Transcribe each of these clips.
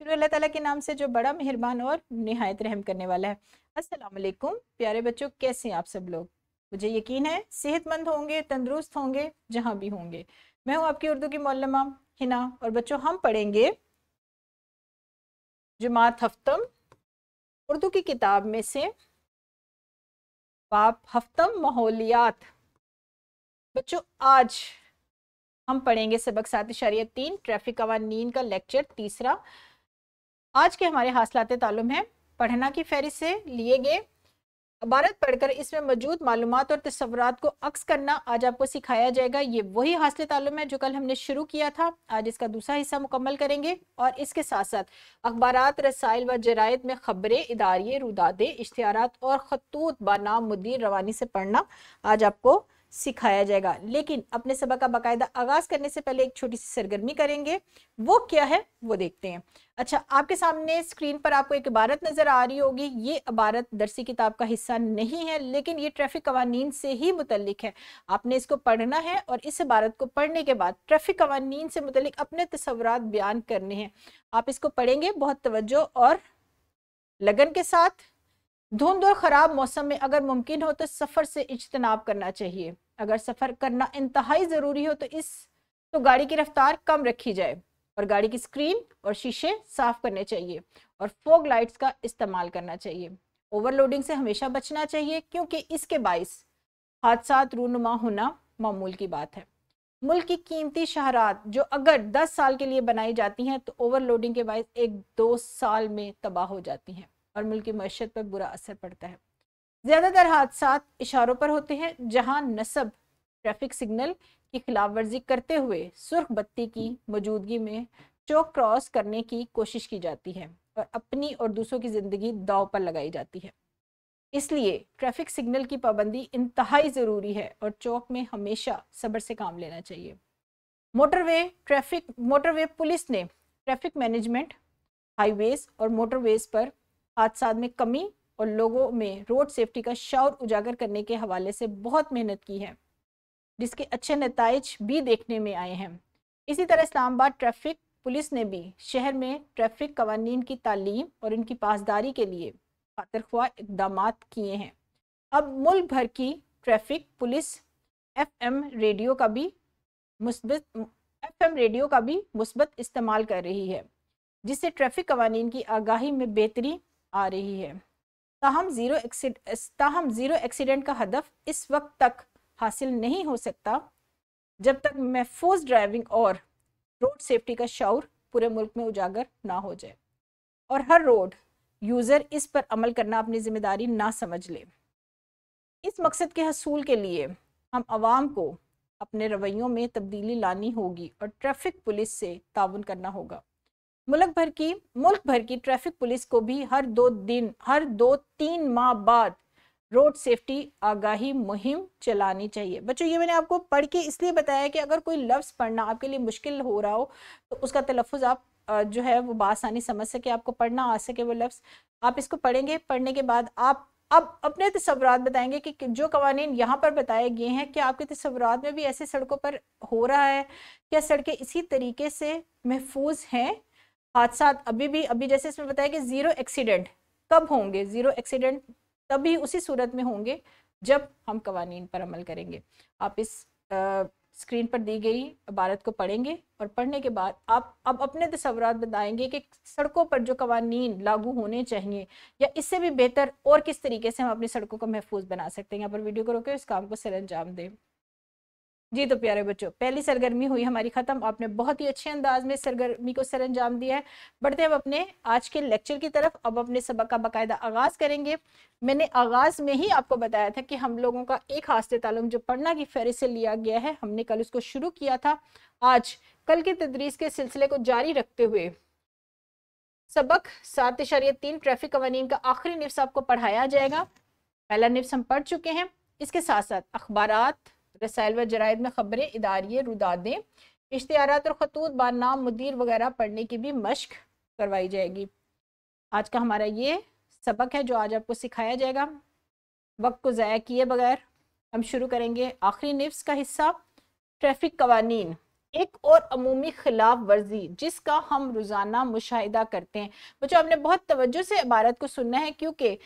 शुरू अल्लाह ताला के नाम से जो बड़ा मेहरबान और निहायत रहम करने वाला है। अस्सलाम वालेकुम प्यारे बच्चों, कैसे हैं आप सब लोग। मुझे यकीन है सेहतमंद होंगे, तंदुरुस्त होंगे, जहां भी होंगे। मैं हूं आपकी उर्दू की मौलमा हिना, और बच्चों हम पढ़ेंगे जुमात हफ्तम उर्दू की किताब में से बाब हफ्तम माहौलियात। बच्चों आज हम पढ़ेंगे सबक 7.3 ट्रैफिक कवानीन का लेक्चर तीसरा। आज के हमारे हासिलात तालुम है पढ़ना की फहरिस्त से लिए गए इबारत पढ़कर इसमें मौजूद मालूमात और तस्वुरात को अक्स करना आज आपको सिखाया जाएगा। ये वही हासिल तालुम है जो कल हमने शुरू किया था। आज इसका दूसरा हिस्सा मुकम्मल करेंगे और इसके साथ साथ अखबारात, रसाइल व जराइद में खबरें, इदारे, रुदादे, इश्तिहारात और खतूत बनाम मुदीर रवानी से पढ़ना आज आपको सिखाया जाएगा। लेकिन अपने सबक का बाकायदा आगाज करने से पहले एक छोटी सी सरगर्मी करेंगे। वो क्या है वो देखते हैं। अच्छा, आपके सामने स्क्रीन पर आपको एक इबारत नजर आ रही होगी। ये इबारत दरसी किताब का हिस्सा नहीं है, लेकिन ये ट्रैफिक कवानीन से ही मुतल्लिक है। आपने इसको पढ़ना है और इस इबारत को पढ़ने के बाद ट्रैफिक कवानीन से मुतल्लिक अपने तस्वुरात बयान करने हैं। आप इसको पढ़ेंगे बहुत तवज्जो और लगन के साथ। धुंध और ख़राब मौसम में अगर मुमकिन हो तो सफ़र से इज्तनाब करना चाहिए। अगर सफ़र करना इंतहाई ज़रूरी हो तो गाड़ी की रफ्तार कम रखी जाए और गाड़ी की स्क्रीन और शीशे साफ करने चाहिए और फॉग लाइट्स का इस्तेमाल करना चाहिए। ओवरलोडिंग से हमेशा बचना चाहिए क्योंकि इसके बाइस हादसात रूनुमा होना मामूल की बात है। मुल्क की कीमती शहरात जो अगर 10 साल के लिए बनाई जाती हैं तो ओवरलोडिंग के बाइस 1-2 साल में तबाह हो जाती हैं और मुल्क की मईशत पर बुरा असर पड़ता है। ज़्यादातर हादसात इशारों पर होते हैं जहां नस्ब ट्रैफिक सिग्नल की खिलाफ वर्जी करते हुए सुर्ख बत्ती की मौजूदगी में चौक क्रॉस करने की कोशिश की जाती है और अपनी और दूसरों की ज़िंदगी दांव पर लगाई जाती है। इसलिए ट्रैफिक सिग्नल की पाबंदी इंतहाई ज़रूरी है और चौक में हमेशा सब्र से काम लेना चाहिए। मोटरवे पुलिस ने ट्रैफिक मैनेजमेंट, हाईवेज और मोटरवेज पर हादसात में कमी और लोगों में रोड सेफ्टी का शौर उजागर करने के हवाले से बहुत मेहनत की है, जिसके अच्छे नताइज भी देखने में आए हैं। इसी तरह इस्लामाबाद ट्रैफिक पुलिस ने भी शहर में ट्रैफिक कवानीन की तालीम और इनकी पासदारी के लिए खातिरख्वाह इकदाम किए हैं। अब मुल्क भर की ट्रैफिक पुलिस एफएम रेडियो का भी मुस्बत इस्तेमाल कर रही है, जिससे ट्रैफिक कवानीन की आगाही में बेहतरी आ रही है। ताहम ज़ीरो एक्सीडेंट का हदफ इस वक्त तक हासिल नहीं हो सकता जब तक महफूज ड्राइविंग और रोड सेफ्टी का शऊर पूरे मुल्क में उजागर ना हो जाए और हर रोड यूज़र इस पर अमल करना अपनी जिम्मेदारी ना समझ ले। इस मकसद के हसूल के लिए हम आवाम को अपने रवैयों में तब्दीली लानी होगी और ट्रैफिक पुलिस से ताउन करना होगा। मुल्क भर की ट्रैफिक पुलिस को भी हर 2-3 माह बाद रोड सेफ्टी आगाही मुहिम चलानी चाहिए। बच्चों, ये मैंने आपको पढ़ के इसलिए बताया कि अगर कोई लफ्ज़ पढ़ना आपके लिए मुश्किल हो रहा हो तो उसका तलफ़ुज़ आप जो है वो बासानी समझ सके, आपको पढ़ना आ सके वो लफ्ज़। आप इसको पढ़ेंगे, पढ़ने के बाद आप अब अपने तस्वुरात बताएंगे कि जो कवानीन यहाँ पर बताए गए हैं क्या आपके तस्वुरात में भी ऐसे सड़कों पर हो रहा है, क्या सड़कें इसी तरीके से महफूज हैं। हादसात अभी जैसे इसमें बताया कि ज़ीरो एक्सीडेंट कब होंगे, ज़ीरो एक्सीडेंट तभी उसी सूरत में होंगे जब हम कवानीन पर अमल करेंगे। आप इस स्क्रीन पर दी गई इबारत को पढ़ेंगे और पढ़ने के बाद आप अब अपने तस्वुरात बताएंगे कि सड़कों पर जो कवानीन लागू होने चाहिए या इससे भी बेहतर और किस तरीके से हम अपनी सड़कों को महफूज बना सकते हैं। यहाँ पर वीडियो को रोके इस काम को सरअंजाम दें। जी तो प्यारे बच्चों, पहली सरगर्मी हुई हमारी ख़त्म। आपने बहुत ही अच्छे अंदाज में सरगर्मी को सरअंजाम दिया है। बढ़ते हैं अब अपने आज के लेक्चर की तरफ। अब अपने सबक का बाकायदा आगाज़ करेंगे। मैंने आगाज़ में ही आपको बताया था कि हम लोगों का एक हासिल तालुम जो पढ़ना की फहरिस्त से लिया गया है, हमने कल उसको शुरू किया था। आज कल की तदरीस के सिलसिले को जारी रखते हुए सबक 7.3 ट्रैफिक कवानीन का आखिरी निफ्स आपको पढ़ाया जाएगा। पहला निफ्स हम पढ़ चुके हैं। इसके साथ साथ अखबारात, रसाइल व जराइद में खबरें, इदारे, रुदादें, इश्तिहारात और खतूत बानाम मुदीर वगैरह पढ़ने की भी मश्क करवाई जाएगी। आज का हमारा ये सबक है जो आज आपको सिखाया जाएगा। वक्त को ज़ाया किए बगैर हम शुरू करेंगे आखिरी निफ्स का हिस्सा, ट्रैफिक कवानीन एक और अमूमी खिलाफ वर्जी जिसका हम रोजाना मुशाहिदा करते हैं। बच्चों आपने बहुत तवज्जो से इबारत को सुनना है, क्योंकि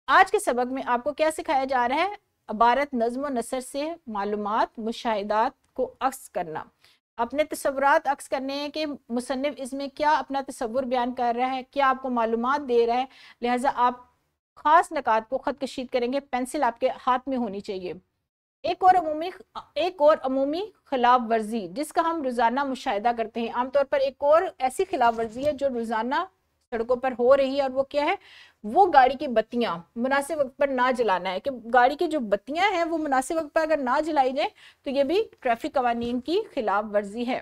आज के सबक में आपको क्या सिखाया जा रहा है, इबारत नज़्म व नसर से मालूमात मुशाहिदात को अक्स करना, अपने तसव्वुरात अक्स करने हैं कि मुसन्निफ इसमें क्या अपना तसव्वुर बयान कर रहा है, क्या आपको मालूमात दे रहा है। लिहाजा आप खास नकात को खत कशीद करेंगे, पेंसिल आपके हाथ में होनी चाहिए। एक और अमूमी खिलाफ वर्जी जिसका हम रोजाना मुशाहिदा करते हैं। आमतौर पर एक और ऐसी खिलाफ वर्जी है जो रोजाना सड़कों पर हो रही है, और वो क्या है, वो गाड़ी की बत्तियां मुनासिब वक्त पर ना जलाना है। कि गाड़ी की जो बत्तियां हैं वो मुनासिब वक्त पर अगर ना जलाई जाए तो ये भी ट्रैफिक कवानीन की खिलाफ वर्जी है।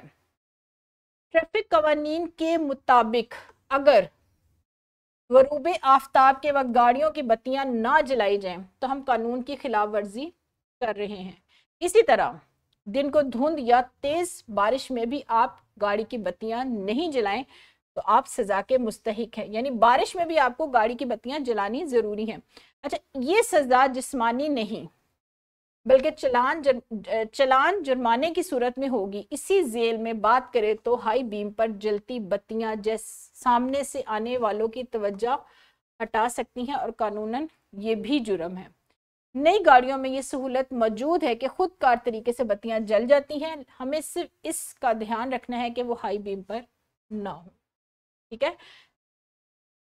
ट्रैफिक कवानीन के मुताबिक अगर गरूब आफ्ताब के वक्त गाड़ियों की बत्तियां ना जलाई जाएं तो हम कानून की खिलाफ वर्जी कर रहे हैं। इसी तरह दिन को धुंध या तेज बारिश में भी आप गाड़ी की बत्तियां नहीं जलाएं तो आप सजा के मुस्तहिक हैं। यानी बारिश में भी आपको गाड़ी की बत्तियां जलानी जरूरी है। अच्छा, ये सजा जिस्मानी नहीं बल्कि चलान जुर्माने की सूरत में होगी। इसी जेल में बात करें तो हाई बीम पर जलती बत्तियां जैसे सामने से आने वालों की तवज्जो हटा सकती हैं और कानूनन ये भी जुर्म है। नई गाड़ियों में ये सहूलत मौजूद है कि खुद कार तरीके से बत्तियां जल जाती हैं। हमें सिर्फ इसका ध्यान रखना है कि वो हाई बीम पर ना हो। ठीक है,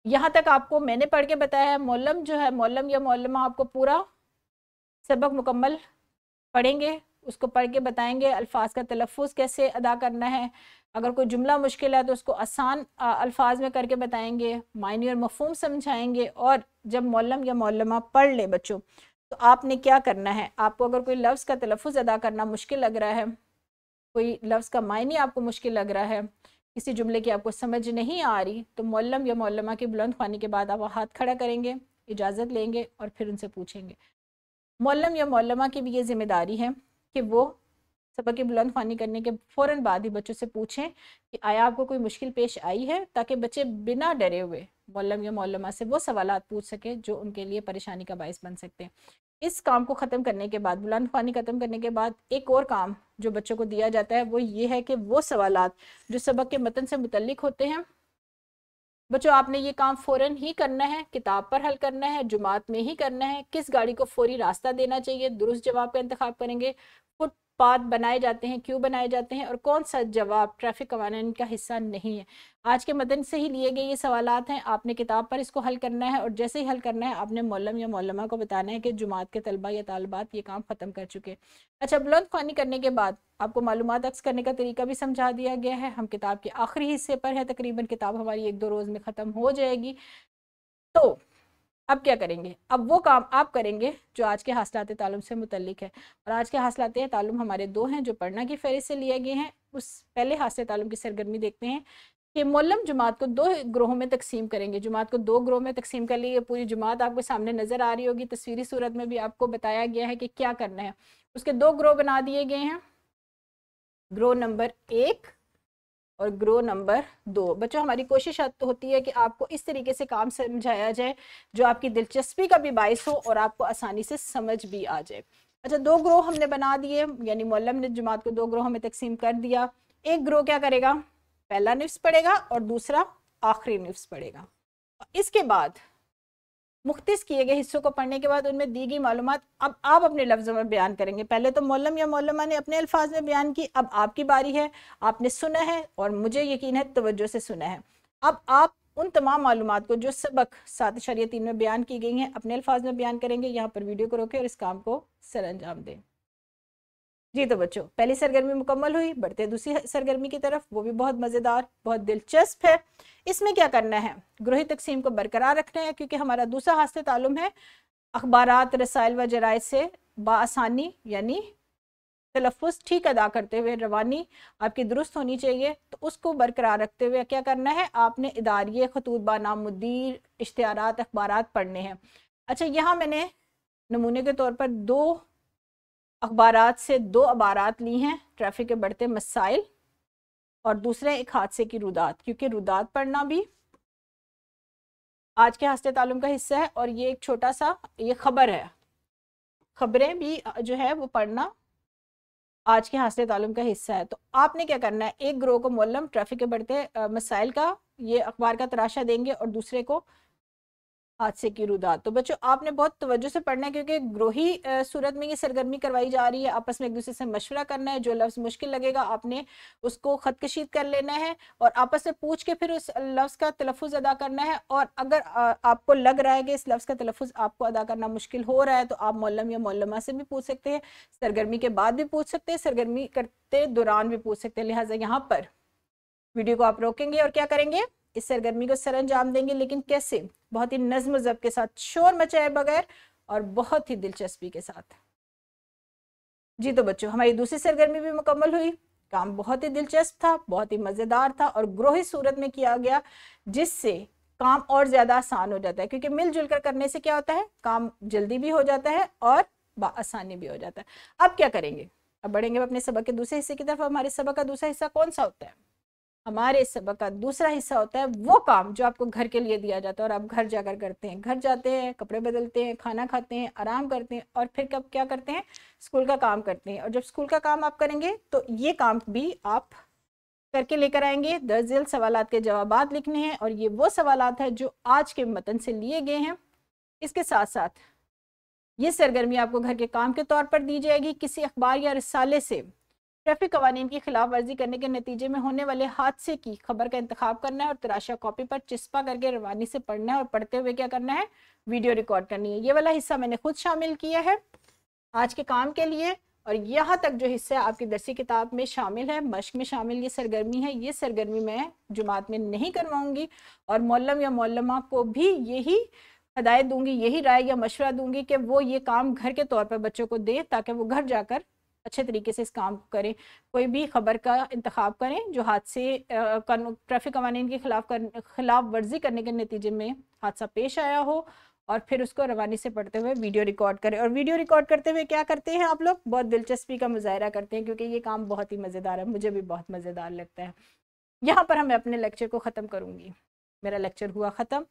यहां तक आपको मैंने पढ़ के बताया है। मौलम जो है, मौलम या मौलमा आपको पूरा सबक मुकम्मल पढ़ेंगे, उसको पढ़ के बताएंगे अल्फाज का तलफ़ुज़ कैसे अदा करना है। अगर कोई जुमला मुश्किल है तो उसको आसान अल्फाज में करके बताएंगे, मायने और मफ़हूम समझाएंगे। और जब मौलम या मौलमा पढ़ ले बच्चों तो आपने क्या करना है, आपको अगर कोई लफ्ज़ का तलफ़ुज़ अदा करना मुश्किल लग रहा है, कोई लफ्ज़ का मायने आपको मुश्किल लग रहा है, किसी जुमले की आपको समझ नहीं आ रही, तो मौलम या मौलमा की बुलंद ख्वानी के बाद आप हाथ खड़ा करेंगे, इजाज़त लेंगे और फिर उनसे पूछेंगे। मौलम या मौलमा की भी ये जिम्मेदारी है कि वो सबक की बुलंद ख्वानी करने के फ़ौरन बाद ही बच्चों से पूछें कि आया आपको कोई मुश्किल पेश आई है, ताकि बच्चे बिना डरे हुए मौलम या मौलमा से वो सवालात पूछ सके जो उनके लिए परेशानी का बायस बन सकते हैं। इस काम को ख़त्म करने के बाद, बुलंद ख्वानी ख़त्म करने के बाद, एक और काम जो बच्चों को दिया जाता है वो ये है कि वो सवालात जो सबक के मतन से मुतल्लिक होते हैं, बच्चों आपने ये काम फ़ौरन ही करना है, किताब पर हल करना है, जुमात में ही करना है। किस गाड़ी को फौरी रास्ता देना चाहिए, दुरुस्त जवाब का इंतखाब करेंगे। फुटपाथ बनाए जाते हैं, क्यों बनाए जाते हैं, और कौन सा जवाब ट्रैफिक कवानीन का हिस्सा नहीं है। आज के मतन से ही लिए गए ये सवालात हैं, आपने किताब पर इसको हल करना है। और जैसे ही हल करना है आपने मौलम या मौलमा को बताना है कि जुमात के तलबा या तालिबात ये काम ख़त्म कर चुके। अच्छा, बुलंद ख्वानी करने के बाद आपको मालूमात अक्स करने का तरीका भी समझा दिया गया है। हम किताब के आखिरी हिस्से पर है, तकरीबन किताब हमारी 1-2 रोज़ में ख़त्म हो जाएगी। तो अब क्या करेंगे, अब वो काम आप करेंगे जो आज के हासिलात तालुम से मुतल्लिक है। और आज के हासिलात तालुम हमारे 2 हैं जो पढ़ना की फहरिस्त से लिए गए हैं। उस पहले हासिल तालुम की सरगर्मी देखते हैं कि मौलम जुमात को 2 ग्रोहों में तकसीम करेंगे। जुमात को 2 ग्रोह में तकसीम कर लिए, पूरी जुमात आपके सामने नज़र आ रही होगी, तस्वीरी सूरत में भी आपको बताया गया है कि क्या करना है। उसके 2 ग्रोह बना दिए गए हैं, ग्रोह नंबर 1 और ग्रो नंबर 2। बच्चों हमारी कोशिश होती है कि आपको इस तरीके से काम समझाया जाए जो आपकी दिलचस्पी का भी बायस हो और आपको आसानी से समझ भी आ जाए। अच्छा, 2 ग्रोह हमने बना दिए, यानी मौलम ने जुमात को 2 ग्रोह में तकसीम कर दिया। एक ग्रोह क्या करेगा, पहला निफ्स पढ़ेगा और दूसरा आखिरी निफ्स पढ़ेगा। इसके बाद मुख्तस किए गए हिस्सों को पढ़ने के बाद उनमें दी गई मालूमात अब आप अपने लफ्ज़ों में बयान करेंगे। पहले तो मौलम या मौलमा ने अपने अल्फाज में बयान की, अब आपकी बारी है। आपने सुना है और मुझे यकीन है तवज्जो से सुना है। अब आप उन तमाम मालूमात को जो सबक 7.3 में बयान की गई हैं अपने अल्फाज में बयान करेंगे। यहाँ पर वीडियो को रोकें और इस काम को सर अंजाम दें। जी तो बच्चों, पहली सरगर्मी मुकम्मल हुई, बढ़ते दूसरी सरगर्मी की तरफ। वो भी बहुत मज़ेदार, बहुत दिलचस्प है। इसमें क्या करना है, ग्रोही तकसीम को बरकरार रखना है, क्योंकि हमारा दूसरा हासिल तालुम है अखबारात, रसाइल व जराइद से बाआसानी यानी तलफ़ुज़ ठीक अदा करते हुए रवानी आपकी दुरुस्त होनी चाहिए। तो उसको बरकरार रखते हुए क्या करना है, आपने इदारिये, खतूत बनाम मुदीर, इश्तिहारात, अखबारात पढ़ने हैं। अच्छा, यहाँ मैंने नमूने के तौर पर 2 अखबारात से 2 अबारात ली हैं, ट्रैफिक के बढ़ते मसाइल और दूसरे एक हादसे की रुदात, क्योंकि रुदात पढ़ना भी आज के हासिल तालुम का हिस्सा है। और ये एक छोटा सा ये खबर है, खबरें भी जो है वो पढ़ना आज के हासिल तालीम का हिस्सा है। तो आपने क्या करना है, एक ग्रोह को मुअल्लम ट्रैफिक के बढ़ते मसाइल का ये अखबार का तराशा देंगे और दूसरे को हादसे की रुदात। तो बच्चों आपने बहुत तवज्जो से पढ़ना है, क्योंकि ग्रोही सूरत में ये सरगर्मी करवाई जा रही है। आपस में एक दूसरे से मशवरा करना है, जो लफ्ज़ मुश्किल लगेगा आपने उसको ख़त कशीद कर लेना है और आपस में पूछ के फिर उस लफ्ज़ का तलफ़ुज़ अदा करना है। और अगर आपको लग रहा है कि इस लफ्ज़ का तलफ़ुज़ आपको अदा करना मुश्किल हो रहा है तो आप मौलम या मौलमा से भी पूछ सकते हैं, सरगर्मी के बाद भी पूछ सकते हैं, सरगर्मी करते दौरान भी पूछ सकते हैं। लिहाजा यहाँ पर वीडियो को आप रोकेंगे और क्या करेंगे, इस सरगर्मी को सर अंजाम देंगे, लेकिन कैसे, बहुत ही नज्म ज़ब्त के साथ, शोर मचाए बगैर और बहुत ही दिलचस्पी के साथ। जी तो बच्चों हमारी दूसरी सरगर्मी भी मुकम्मल हुई। काम बहुत ही दिलचस्प था, बहुत ही मज़ेदार था और ग्रोही सूरत में किया गया, जिससे काम और ज़्यादा आसान हो जाता है, क्योंकि मिलजुल कर करने से क्या होता है, काम जल्दी भी हो जाता है और आसानी भी हो जाता है। अब क्या करेंगे, अब बढ़ेंगे अपने सबक के दूसरे हिस्से की तरफ। हमारे सबक का दूसरा हिस्सा कौन सा होता है, हमारे सबक का दूसरा हिस्सा होता है वो काम जो आपको घर के लिए दिया जाता है और आप घर जाकर करते हैं। घर जाते हैं, कपड़े बदलते हैं, खाना खाते हैं, आराम करते हैं और फिर कब क्या करते हैं, स्कूल का काम करते हैं। और जब स्कूल का काम आप करेंगे तो ये काम भी आप करके लेकर आएंगे। दर्ज सवालात के जवाबात लिखने हैं और ये वो सवालात है जो आज के मतन से लिए गए हैं। इसके साथ साथ ये सरगर्मी आपको घर के काम के तौर पर दी जाएगी। किसी अखबार या रिसाले से ट्रैफिक कवानीन की खिलाफ वर्जी करने के नतीजे में होने वाले हादसे की खबर का इंतखाब करना है और तराशा कॉपी पर चिस्पा करके रवानी से पढ़ना है और पढ़ते हुए क्या करना है, वीडियो रिकॉर्ड करनी है। ये वाला हिस्सा मैंने खुद शामिल किया है आज के काम के लिए। और यहाँ तक जो हिस्सा आपकी दरसी किताब में शामिल है, मश्क में शामिल ये सरगर्मी है, ये सरगर्मी मैं जुमात में नहीं करवाऊंगी और मौलम या मौलमा को भी यही हदायत दूंगी, यही राय या मशवरा दूंगी कि वो ये काम घर के तौर पर बच्चों को दें, ताकि वो घर जाकर अच्छे तरीके से इस काम को करें। कोई भी खबर का इंतखाब करें जो हादसे ट्रैफिक कवानीन के खिलाफ वर्जी करने के नतीजे में हादसा पेश आया हो और फिर उसको रवानी से पढ़ते हुए वीडियो रिकॉर्ड करें। और वीडियो रिकॉर्ड करते हुए क्या करते हैं आप लोग, बहुत दिलचस्पी का मुजाहरा करते हैं, क्योंकि ये काम बहुत ही मज़ेदार है, मुझे भी बहुत मज़ेदार लगता है। यहाँ पर मैं अपने लेक्चर को ख़त्म करूँगी। मेरा लेक्चर हुआ ख़त्म।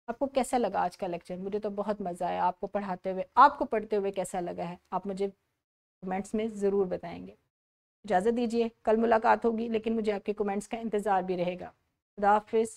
आपको कैसा लगा आज का लेक्चर? मुझे तो बहुत मज़ा आया आपको पढ़ाते हुए। आपको पढ़ते हुए कैसा लगा है आप मुझे कमेंट्स में ज़रूर बताएंगे। इजाज़त दीजिए, कल मुलाकात होगी, लेकिन मुझे आपके कमेंट्स का इंतज़ार भी रहेगा। खुदा हाफिज़।